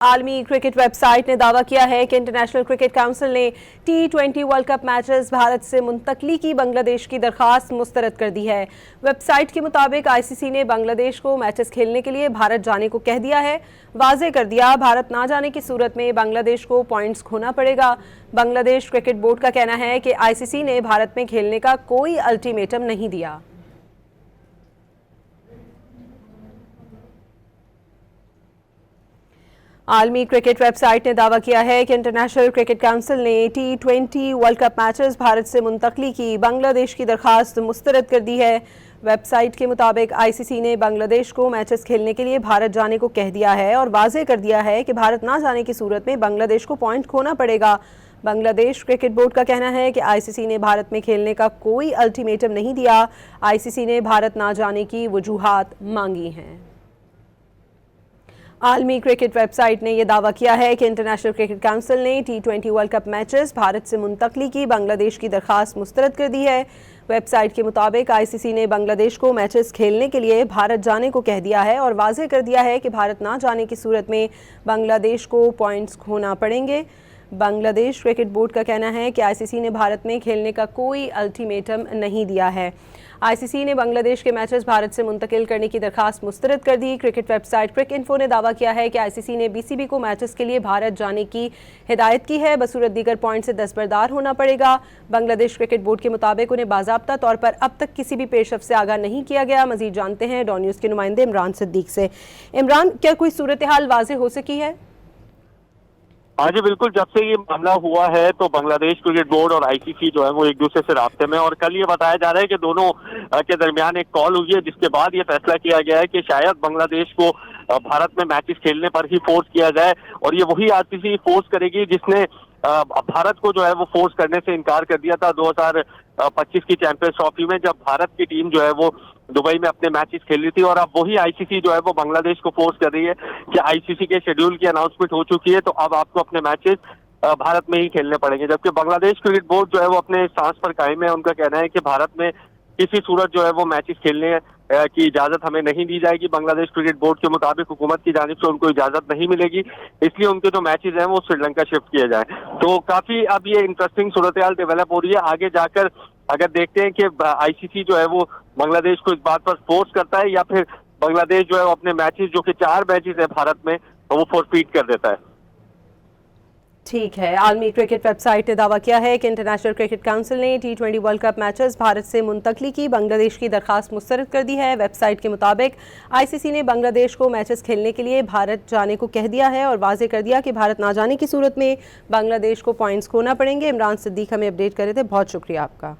आलमी cricket website ने दावा किया है कि इंटरनेशनल क्रिकेट काउंसिल ने T20 world cup matches Bharat से मुंतकली की बांग्लादेश की दरखास्त मुस्तरद कर दी है। वेबसाइट के मुताबिक आईसीसी ने बांग्लादेश को मैचेस खेलने के लिए भारत जाने को कह दिया है। वाज़ेह कर दिया, भारत ना जाने की सूरत में बांग्लादेश को पॉइंट्स खोना पड़ेगा। बांग्लादेश क्रिकेट बोर्ड का कहना है कि आईसीसी ने भारत में खेलने का कोई अल्टीमेटम नहीं दिया। आलमी क्रिकेट वेबसाइट ने दावा किया है कि इंटरनेशनल क्रिकेट काउंसिल ने T20 world cup matches Bharat से मुंतकली की बांग्लादेश की दरखास्त मुस्तरद कर दी है। वेबसाइट के मुताबिक आईसीसी ने बांग्लादेश को मैचेस खेलने के लिए भारत जाने को कह दिया है और वाज़ेह कर दिया है कि भारत ना जाने की सूरत में बांग्लादेश को पॉइंट खोना पड़ेगा। बांग्लादेश क्रिकेट बोर्ड का कहना है कि आईसीसी ने भारत में खेलने का कोई अल्टीमेटम नहीं दिया। आईसीसी ने भारत ना जाने की वजूहात मांगी हैं। आलमी क्रिकेट वेबसाइट ने यह दावा किया है कि इंटरनेशनल क्रिकेट काउंसिल ने T20 world cup matches Bharat से मुंतकली की बांग्लादेश की दरखास्त मुस्तरद कर दी है। वेबसाइट के मुताबिक आईसीसी ने बांग्लादेश को मैचेस खेलने के लिए भारत जाने को कह दिया है और वाज़ेह कर दिया है कि भारत ना जाने की सूरत में बांग्लादेश को पॉइंट्स खोना पड़ेंगे। बांग्लादेश क्रिकेट बोर्ड का कहना है कि आईसीसी ने भारत में खेलने का कोई अल्टीमेटम नहीं दिया है। आईसीसी ने बांग्लादेश के मैचेस भारत से मुंतकिल करने की दरखास्त मुस्तरद कर दी। क्रिकेट वेबसाइट क्रिकइन्फो ने दावा किया है कि आईसीसी ने बीसीबी को मैचेस के लिए भारत जाने की हिदायत की है। बसूरत दीगर पॉइंट से दस्तबरदार होना पड़ेगा। बांग्लादेश क्रिकेट बोर्ड के मुताबिक उन्हें बाज़ाब्ता तौर पर अब तक किसी भी पेशरफ से आगाह नहीं किया गया। मजीद जानते हैं डॉन न्यूज़ के नुमाइंदे इमरान सिद्दीक से। इमरान, क्या कोई सूरत हाल वाज़ेह हो सकी है? हाँ जी बिल्कुल, जब से ये मामला हुआ है तो बांग्लादेश क्रिकेट बोर्ड और आईसीसी जो है वो एक दूसरे से राब्ते में, और कल ये बताया जा रहा है कि दोनों के दरमियान एक कॉल हुई है जिसके बाद ये फैसला किया गया है कि शायद बांग्लादेश को भारत में मैचेस खेलने पर ही फोर्स किया जाए, और ये वही आईसीसी फोर्स करेगी जिसने भारत को जो है वो फोर्स करने से इनकार कर दिया था 2025 की चैंपियंस ट्रॉफी में, जब भारत की टीम जो है वो दुबई में अपने मैचेस खेल रही थी। और अब वही आईसीसी जो है वो बांग्लादेश को फोर्स कर रही है कि आईसीसी के शेड्यूल की अनाउंसमेंट हो चुकी है, तो अब आपको अपने मैचेस भारत में ही खेलने पड़ेंगे। जबकि बांग्लादेश क्रिकेट बोर्ड जो है वो अपने सांस पर कायम है। उनका कहना है कि भारत में किसी सूरत जो है वो मैचेस खेलने की इजाजत हमें नहीं दी जाएगी। बांग्लादेश क्रिकेट बोर्ड के मुताबिक हुकूमत की जानिब से उनको इजाजत नहीं मिलेगी, इसलिए उनके जो मैचेस हैं वो श्रीलंका शिफ्ट किए जाए। तो काफी अब ये इंटरेस्टिंग सूरत हाल डेवलप हो रही है। आगे जाकर अगर देखते हैं कि आईसीसी जो है वो बांग्लादेश को इस बात पर फोर्स करता है या फिर बांग्लादेश जो है वो अपने मैचेस, जो कि 4 मैचेस है भारत में, वो फोरफीट कर देता है। ठीक है। आलमी क्रिकेट वेबसाइट ने दावा किया है कि इंटरनेशनल क्रिकेट काउंसिल ने T20 world cup matches Bharat से मुंतकली की बांग्लादेश की दरखास्त मुस्तरद कर दी है। वेबसाइट के मुताबिक आईसीसी ने बांग्लादेश को मैचेस खेलने के लिए भारत जाने को कह दिया है और वाज़ेह कर दिया कि भारत ना जाने की सूरत में बांग्लादेश को पॉइंट्स खोना पड़ेंगे। इमरान सिद्दीक हमें अपडेट कर रहे थे, बहुत शुक्रिया आपका।